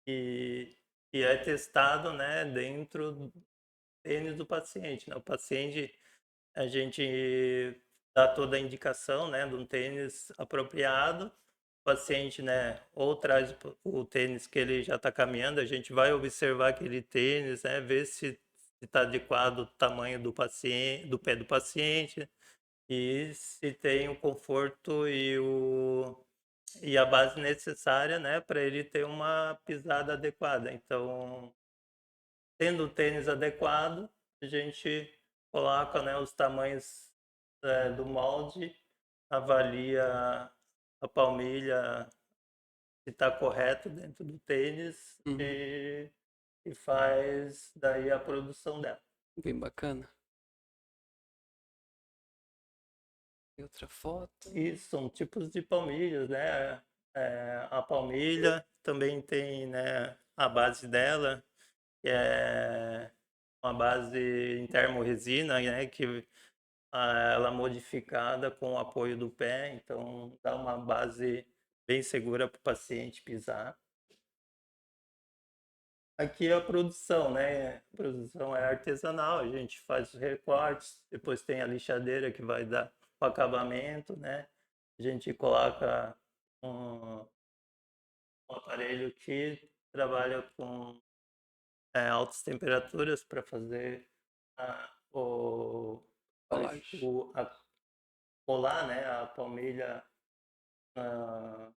E, e é testado, né, dentro do tênis do paciente, né? O paciente, a gente dá toda a indicação, né, de um tênis apropriado. O paciente, né, ou traz o tênis que ele já está caminhando, a gente vai observar aquele tênis, né, ver se está adequado o tamanho do paciente, do pé do paciente e se tem o conforto e a base necessária, né, para ele ter uma pisada adequada. Então, tendo o tênis adequado, a gente coloca, né, os tamanhos do molde, avalia a palmilha se está correto dentro do tênis Uhum. e faz daí a produção dela. Bem bacana. Tem outra foto. E são tipos de palmilhas, né? A palmilha também tem, né, a base dela, que é uma base em termorresina, né, que ela modificada com o apoio do pé, então dá uma base bem segura para o paciente pisar. Aqui é a produção, né? A produção é artesanal, a gente faz os recortes, depois tem a lixadeira que vai dar o acabamento, né? A gente coloca um aparelho que trabalha com altas temperaturas para fazer o, Colagem. colar, né, a palmilha ah,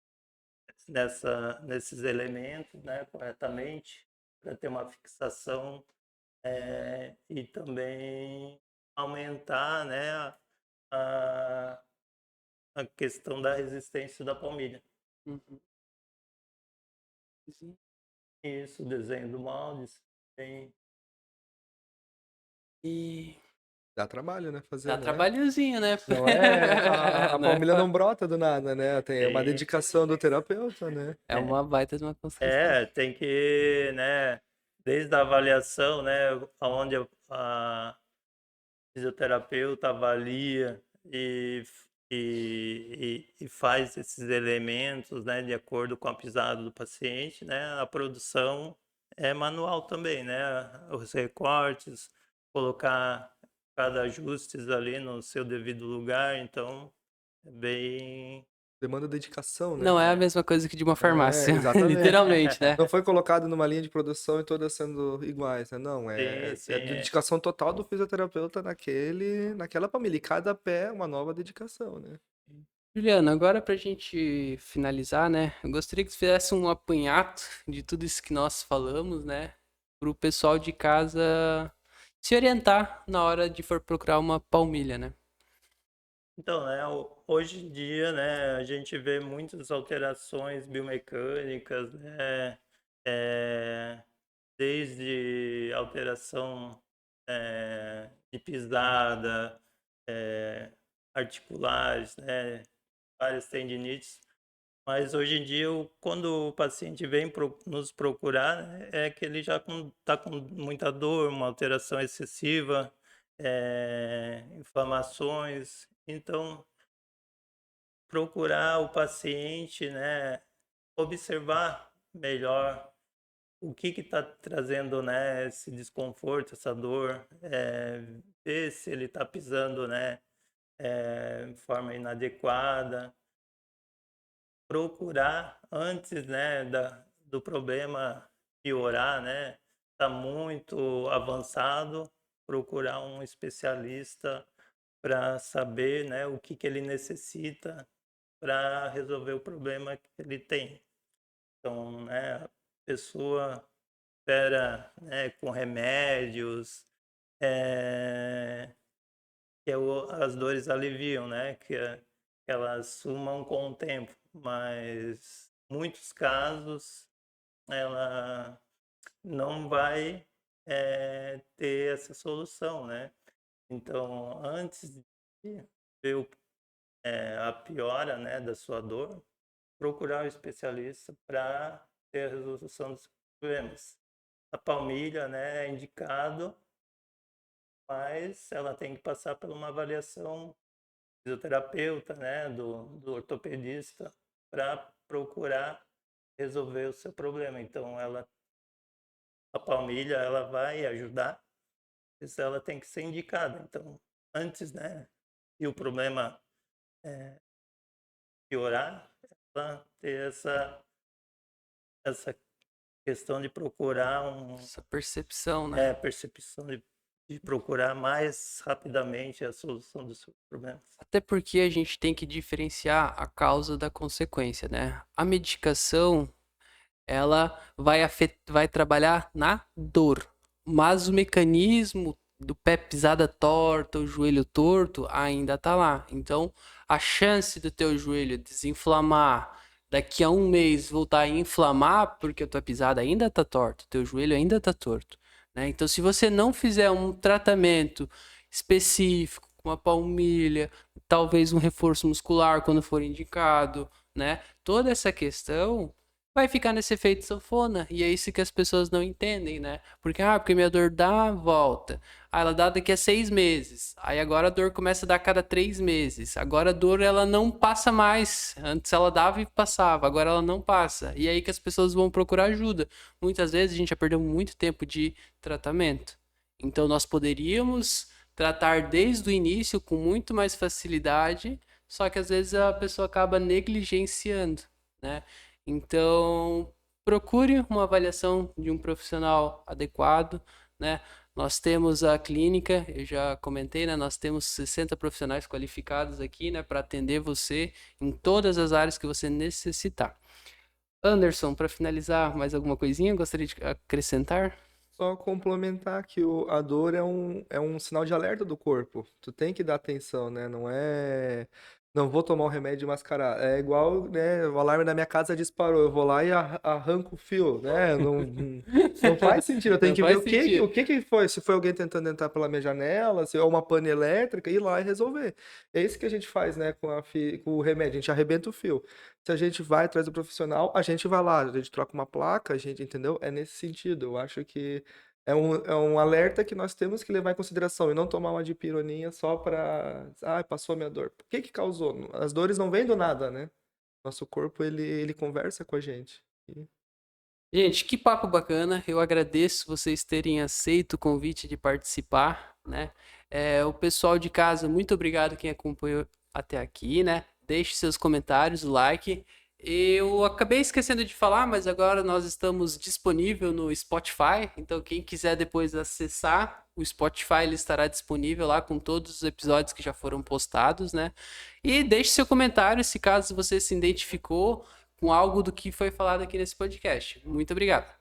nesses elementos, né, corretamente, para ter uma fixação e também aumentar, né, a, a questão da resistência da palmilha. Uhum. Sim. Isso, o desenho do molde, tem E Dá trabalho, né? dá Fazer, não é? trabalhozinho, né? Não é? A Não é, palmilha não brota do nada, né? Tem uma tem, dedicação do terapeuta, né? é uma baita de uma construção. tem que, né, desde a avaliação, né, onde a fisioterapeuta avalia e e faz esses elementos, né, de acordo com a pisada do paciente, né, a produção é manual também, né, os recortes, colocar cada ajustes ali no seu devido lugar, então é bem... Demanda dedicação, né? Não é a É, mesma coisa que de uma É, farmácia, exatamente. literalmente, né? Não foi colocado numa linha de produção e todas sendo iguais, né? Não, sim, é sim, dedicação total do fisioterapeuta naquela família. E cada pé é uma nova dedicação, né? Juliana, agora pra gente finalizar, né? Eu gostaria que você fizesse um apanhado de tudo isso que nós falamos, né? Pro pessoal de casa se orientar na hora de for procurar uma palmilha, né? Então, né, hoje em dia, né, a gente vê muitas alterações biomecânicas, né, é, desde alteração de pisada, é, articulares, né, várias tendinites. Mas hoje em dia, quando o paciente vem nos procurar, né, é que ele já está com muita dor, uma alteração excessiva, inflamações. Então, procurar o paciente, né, observar melhor o que está trazendo, né, esse desconforto, essa dor, ver se ele está pisando, né, de forma inadequada, procurar antes, né, do problema piorar, né, está muito avançado, procurar um especialista para saber, né, o que ele necessita para resolver o problema que ele tem. Então, né, a pessoa espera, né, com remédios, que as dores aliviam, né, que elas sumam com o tempo, mas muitos casos ela não vai ter essa solução, né? Então, antes de ver a piora, né, da sua dor, procurar um especialista para ter a resolução dos problemas. A palmilha, né, é indicado, mas ela tem que passar por uma avaliação fisioterapeuta, né, do ortopedista, para procurar resolver o seu problema. Então, a palmilha, ela vai ajudar, mas ela tem que ser indicada. Então, antes, né, e o problema piorar, ela ter essa questão de procurar Essa percepção, né? percepção de procurar mais rapidamente a solução dos seus problemas. Até porque a gente tem que diferenciar a causa da consequência, né? A medicação, ela vai trabalhar na dor, mas o mecanismo do pé pisada torta, o joelho torto, ainda tá lá. Então, a chance do teu joelho desinflamar, daqui a um mês voltar a inflamar, porque a tua pisada ainda tá torta, o teu joelho ainda tá torto, né? Então, se você não fizer um tratamento específico, com uma palmilha, talvez um reforço muscular quando for indicado, né? Toda essa questão vai ficar nesse efeito sanfona. E é isso que as pessoas não entendem, né? Porque minha dor dá, volta. Ela dá daqui a 6 meses. Aí agora a dor começa a dar a cada 3 meses. Agora a dor ela não passa mais. Antes ela dava e passava, agora ela não passa. E é aí que as pessoas vão procurar ajuda. Muitas vezes a gente já perdeu muito tempo de tratamento. Então nós poderíamos tratar desde o início com muito mais facilidade, só que às vezes a pessoa acaba negligenciando, né? Então, procure uma avaliação de um profissional adequado, né? Nós temos a clínica, eu já comentei, né? Nós temos 60 profissionais qualificados aqui, né, para atender você em todas as áreas que você necessitar. Anderson, para finalizar, mais alguma coisinha? Gostaria de acrescentar? Só complementar que a dor é um sinal de alerta do corpo. Tu tem que dar atenção, né? Não é. Não vou tomar o remédio e mascarar. É igual, né? O alarme da minha casa disparou. Eu vou lá e arranco o fio, né? Não faz sentido. Eu tenho Não que ver faz o que, sentido. o que que foi. Se foi alguém tentando entrar pela minha janela, se é uma pane elétrica, ir lá e resolver. É isso que a gente faz, né? Com o remédio. A gente arrebenta o fio. Se a gente vai atrás do profissional, a gente vai lá, a gente troca uma placa, a gente, entendeu? É nesse sentido. Eu acho que é um alerta que nós temos que levar em consideração e não tomar uma dipironinha só para, passou a minha dor. Por que que causou? As dores não vêm do nada, né? Nosso corpo, ele conversa com a gente. E Gente, que papo bacana. Eu agradeço vocês terem aceito o convite de participar, né? O pessoal de casa, muito obrigado quem acompanhou até aqui, né? Deixe seus comentários, like. Eu acabei esquecendo de falar, mas agora nós estamos disponível no Spotify. Então, quem quiser depois acessar o Spotify, ele estará disponível lá com todos os episódios que já foram postados, né? E deixe seu comentário se caso você se identificou com algo do que foi falado aqui nesse podcast. Muito obrigado.